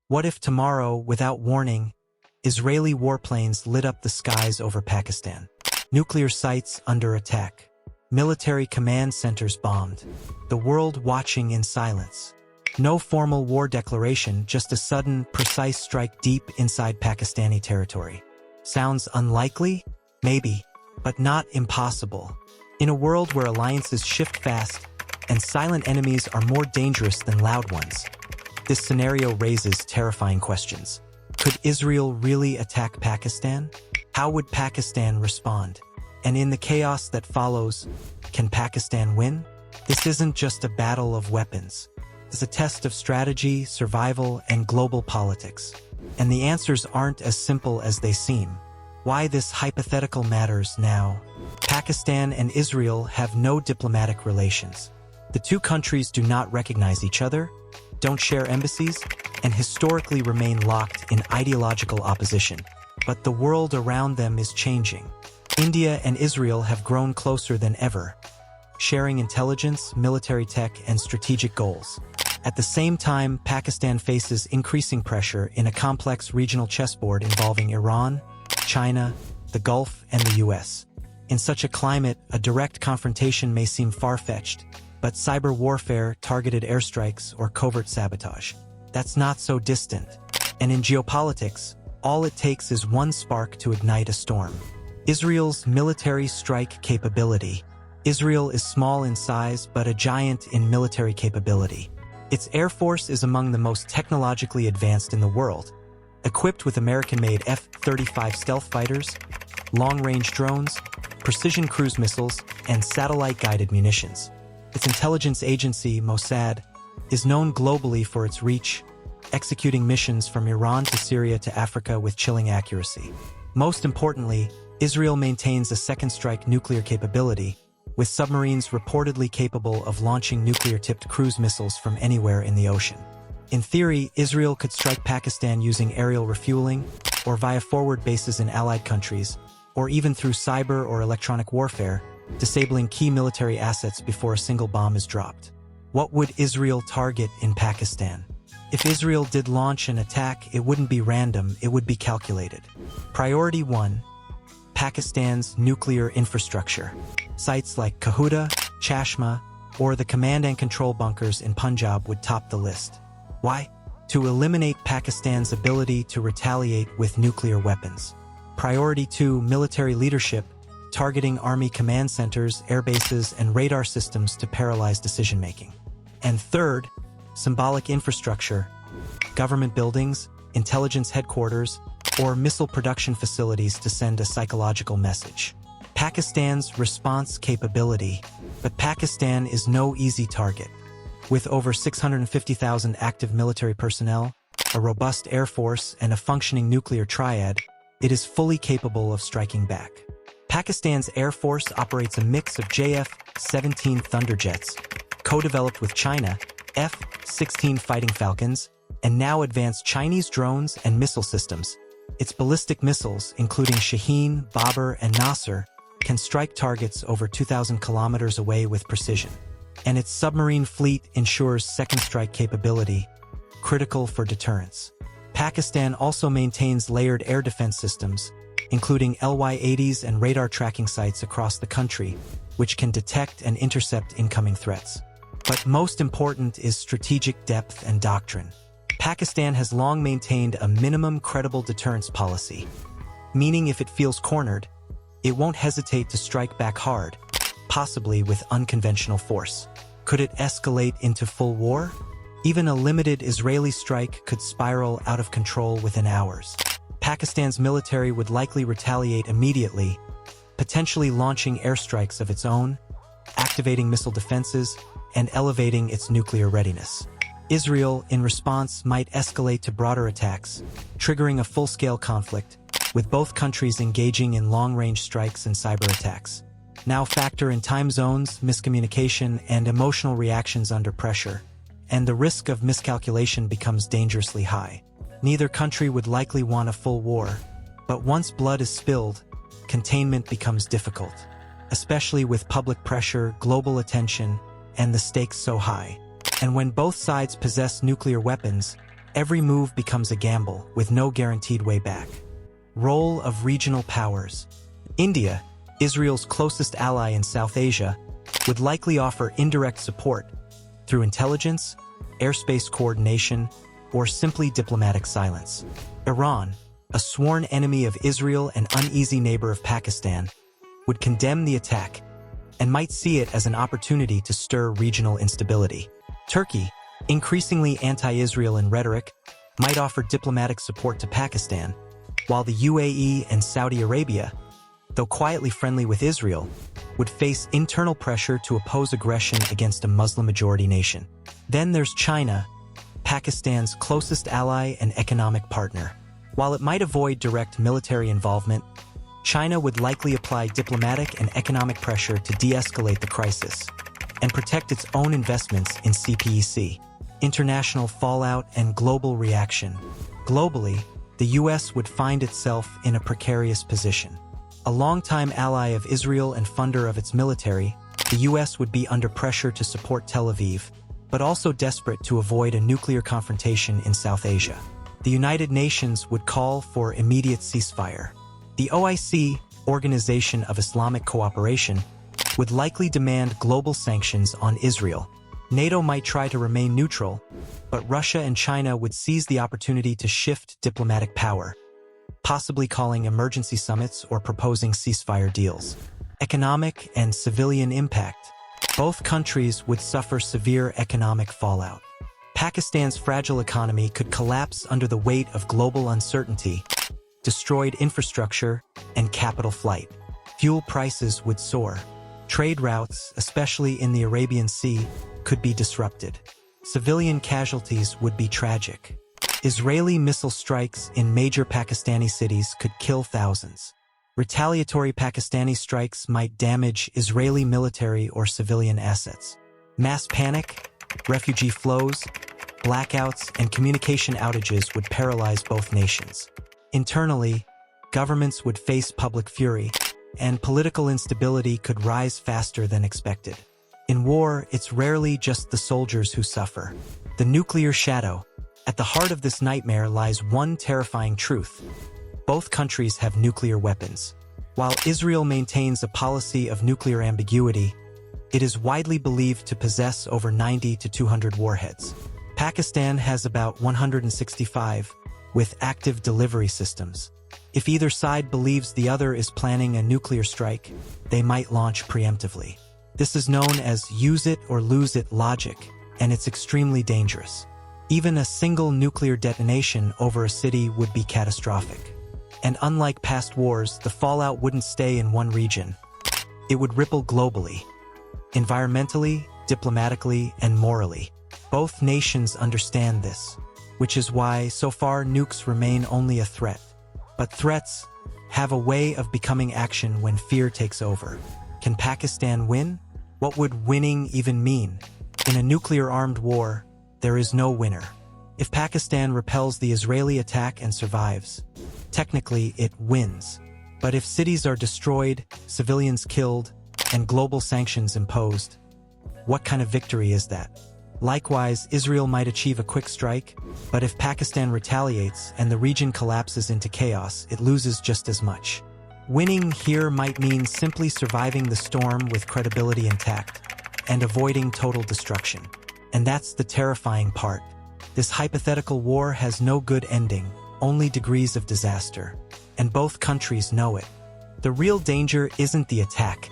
What if tomorrow, without warning, Israeli warplanes lit up the skies over Pakistan? Nuclear sites under attack. Military command centers bombed. The world watching in silence. No formal war declaration, just a sudden, precise strike deep inside Pakistani territory. Sounds unlikely? Maybe, but not impossible. In a world where alliances shift fast and silent enemies are more dangerous than loud ones, this scenario raises terrifying questions. Could Israel really attack Pakistan? How would Pakistan respond? And in the chaos that follows, can Pakistan win? This isn't just a battle of weapons. It's a test of strategy, survival, and global politics. And the answers aren't as simple as they seem. Why this hypothetical matters now. Pakistan and Israel have no diplomatic relations. The two countries do not recognize each other, don't share embassies, and historically remain locked in ideological opposition. But the world around them is changing. India and Israel have grown closer than ever, sharing intelligence, military tech, and strategic goals. At the same time, Pakistan faces increasing pressure in a complex regional chessboard involving Iran, China, the Gulf, and the US. In such a climate, a direct confrontation may seem far-fetched, but cyber warfare, targeted airstrikes, or covert sabotage, that's not so distant. And in geopolitics, all it takes is one spark to ignite a storm. Israel's military strike capability. Israel is small in size, but a giant in military capability. Its air force is among the most technologically advanced in the world, equipped with American-made F-35 stealth fighters, long-range drones, precision cruise missiles, and satellite-guided munitions. Its intelligence agency, Mossad, is known globally for its reach, executing missions from Iran to Syria to Africa with chilling accuracy. Most importantly, Israel maintains a second-strike nuclear capability, with submarines reportedly capable of launching nuclear-tipped cruise missiles from anywhere in the ocean. In theory, Israel could strike Pakistan using aerial refueling, or via forward bases in allied countries, or even through cyber or electronic warfare, disabling key military assets before a single bomb is dropped. What would Israel target in Pakistan? If Israel did launch an attack, it wouldn't be random, it would be calculated. Priority 1. Pakistan's nuclear infrastructure. Sites like Kahuta, Chashma, or the command and control bunkers in Punjab would top the list. Why? To eliminate Pakistan's ability to retaliate with nuclear weapons. Priority 2. Military leadership, targeting army command centers, air bases, and radar systems to paralyze decision-making. And third, symbolic infrastructure, government buildings, intelligence headquarters, or missile production facilities to send a psychological message. Pakistan's response capability. But Pakistan is no easy target. With over 650,000 active military personnel, a robust air force, and a functioning nuclear triad, it is fully capable of striking back. Pakistan's air force operates a mix of JF-17 Thunderjets, co-developed with China, F-16 Fighting Falcons, and now advanced Chinese drones and missile systems. Its ballistic missiles, including Shaheen, Babur, and Nasser, can strike targets over 2,000 kilometers away with precision. And its submarine fleet ensures second strike capability, critical for deterrence. Pakistan also maintains layered air defense systems, including LY-80s and radar tracking sites across the country, which can detect and intercept incoming threats. But most important is strategic depth and doctrine. Pakistan has long maintained a minimum credible deterrence policy, meaning if it feels cornered, it won't hesitate to strike back hard, possibly with unconventional force. Could it escalate into full war? Even a limited Israeli strike could spiral out of control within hours. Pakistan's military would likely retaliate immediately, potentially launching airstrikes of its own, activating missile defenses, and elevating its nuclear readiness. Israel, in response, might escalate to broader attacks, triggering a full-scale conflict, with both countries engaging in long-range strikes and cyber attacks. Now factor in time zones, miscommunication, and emotional reactions under pressure, and the risk of miscalculation becomes dangerously high. Neither country would likely want a full war, but once blood is spilled, containment becomes difficult, especially with public pressure, global attention, and the stakes so high. And when both sides possess nuclear weapons, Every move becomes a gamble, with no guaranteed way back. Role of regional powers. India, Israel's closest ally in South Asia, would likely offer indirect support through intelligence, airspace coordination, or simply diplomatic silence. Iran, a sworn enemy of Israel and uneasy neighbor of Pakistan, would condemn the attack and might see it as an opportunity to stir regional instability. Turkey, increasingly anti-Israel in rhetoric, might offer diplomatic support to Pakistan, while the UAE and Saudi Arabia, though quietly friendly with Israel, would face internal pressure to oppose aggression against a Muslim-majority nation. Then there's China, Pakistan's closest ally and economic partner. While it might avoid direct military involvement, China would likely apply diplomatic and economic pressure to de-escalate the crisis and protect its own investments in CPEC. International fallout and global reaction. Globally, the U.S. would find itself in a precarious position. A longtime ally of Israel and funder of its military, the U.S. would be under pressure to support Tel Aviv, but also desperate to avoid a nuclear confrontation in South Asia. The United Nations would call for immediate ceasefire. The OIC, Organization of Islamic Cooperation, would likely demand global sanctions on Israel. NATO might try to remain neutral, but Russia and China would seize the opportunity to shift diplomatic power, possibly calling emergency summits or proposing ceasefire deals. Economic and civilian impact. Both countries would suffer severe economic fallout. Pakistan's fragile economy could collapse under the weight of global uncertainty, destroyed infrastructure, and capital flight. Fuel prices would soar. Trade routes, especially in the Arabian Sea, could be disrupted. Civilian casualties would be tragic. Israeli missile strikes in major Pakistani cities could kill thousands. Retaliatory Pakistani strikes might damage Israeli military or civilian assets. Mass panic, refugee flows, blackouts, and communication outages would paralyze both nations. Internally, governments would face public fury, and political instability could rise faster than expected. In war, it's rarely just the soldiers who suffer. The nuclear shadow. At the heart of this nightmare lies one terrifying truth. Both countries have nuclear weapons. While Israel maintains a policy of nuclear ambiguity, it is widely believed to possess over 90 to 200 warheads. Pakistan has about 165, with active delivery systems. If either side believes the other is planning a nuclear strike, they might launch preemptively. This is known as use it or lose it logic, and it's extremely dangerous. Even a single nuclear detonation over a city would be catastrophic. And unlike past wars, the fallout wouldn't stay in one region. It would ripple globally. Environmentally, diplomatically, and morally. Both nations understand this, which is why, so far, nukes remain only a threat. But threats have a way of becoming action when fear takes over. Can Pakistan win? What would winning even mean? In a nuclear-armed war, there is no winner. If Pakistan repels the Israeli attack and survives, technically it wins. But if cities are destroyed, civilians killed, and global sanctions imposed, what kind of victory is that? Likewise, Israel might achieve a quick strike, but if Pakistan retaliates and the region collapses into chaos, it loses just as much. Winning here might mean simply surviving the storm with credibility intact and avoiding total destruction. And that's the terrifying part. This hypothetical war has no good ending, only degrees of disaster. And both countries know it. The real danger isn't the attack.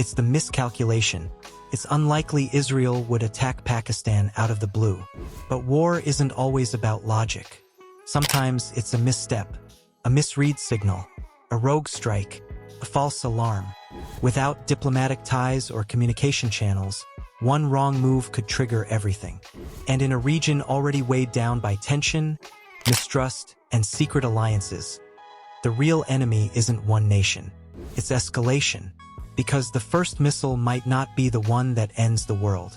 It's the miscalculation. It's unlikely Israel would attack Pakistan out of the blue. But war isn't always about logic. Sometimes it's a misstep, a misread signal, a rogue strike, a false alarm. Without diplomatic ties or communication channels, one wrong move could trigger everything. And in a region already weighed down by tension, mistrust, and secret alliances, the real enemy isn't one nation. It's escalation. Because the first missile might not be the one that ends the world.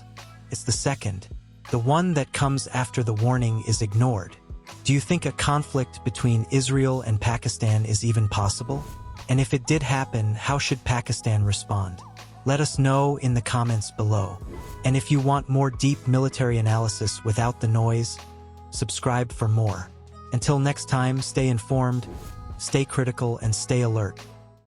It's the second, the one that comes after the warning is ignored. Do you think a conflict between Israel and Pakistan is even possible? And if it did happen, how should Pakistan respond? Let us know in the comments below. And if you want more deep military analysis without the noise, subscribe for more. Until next time, stay informed, stay critical, and stay alert.